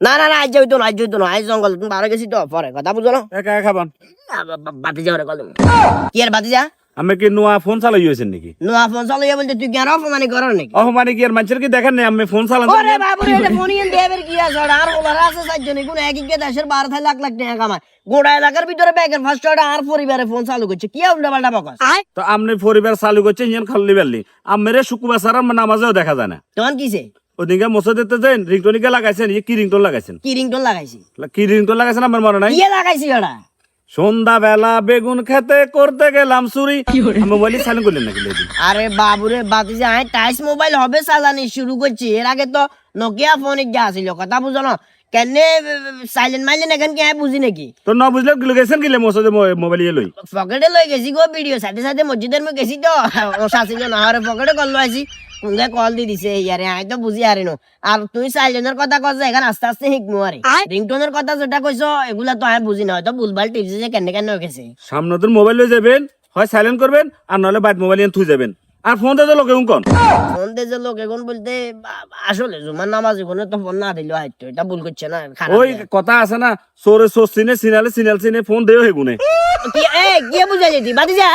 না না না, আজ যাইতো না, আজ যাইতো না, আজ জঙ্গল তুমি বারো গেছি তো পরে কথা বুঝো না। একা খাবান বাতি যাও রে কল কি আর বাতি যা আমি কি নোয়া ফোন চালাই হয়েছেন নাকি? নোয়া ফোন চালিয়ে বলতে তুই কি আর অপমানি করার নাকি? মানে কি আর মানুষের কি দেখেন নাই আমি ফোন চালান? ওরে বাবু রে, এটা ফোন ইন দেবের কি আছে? আর ওলার আছে চারজনে, কোন এক এক দেশের 12 লাখ লাখ টাকা কামায়, গোটা এলাকার ভিতরে ব্যাগের ফার্স্ট আর পরিবারে ফোন চালু করছে, কি উল্টা পাল্টা বকস? তো আপনি পরিবার চালু করছেন ইয়ান খালি বেললি আমেরে শুক্রবার ছাড়া নামাজেও দেখা যায় না। তখন কিছে ওদিকে মসজিদে যান রিংটনিকে লাগাইছেন, কি রিংটন লাগাইছেন? কি রিংটোন লাগাইছি? কি রিংটন লাগাইছেন আমার মনে নাই। ইয়ে লাগাইছি ওটা সন্ধ্যা বেলা বেগুন খেতে করতে গেলাম চুরি, আমি মোবাইল সাইলেন্ট করলেন নাকি লেডি? আরে বাবুরে বাতি যে টাইস মোবাইল হবে চালানি শুরু করছি, এর আগে তো নোকিয়া ফোন যা ছিল, কথা বুঝো না কেনে সাইলেন্ট মাইলেন এখন কি বুঝি নাকি? তো না বুঝলে গেছেন কিলে মসজিদে মোবাইল ইয়ে লই? পকেটে লই গেছি গো, ভিডিও সাথে সাথে মসজিদের মধ্যে গেছি তো শাসিল না, আর পকেটে কল আছি, কোনকে কল দি দিছে ইয়ারে, আমি তো বুঝি আরে নো। আর তুই সাইলেন্টের কথা কইছ, এখন আস্তে আস্তে শিখমু আরে, রিংটোনের কথা যেটা কইছো এগুলা তো আমি বুঝি না, হয়তো ভুলভাল টিপস যে কেন কেন গেছে। সামনে তোর মোবাইল লই যাবেন, হয় সাইলেন্ট করবেন আর নাহলে বাইট মোবাইল ইয়ান থুই যাবেন। আর ফোন দিতে লোকে কোন ফোন দিয়ে যে লোক এখন বলতে আসলে জুমার নামাজ এখানে তো ফোন না দিলেও হয়তো এটা ভুল করছে না, খারাপ ওই কথা আছে না, চোরে চোর চিনে সিনালে সিনাল চিনে ফোন দেও হেগুনে। কি বুঝাই যেতি বাদি যা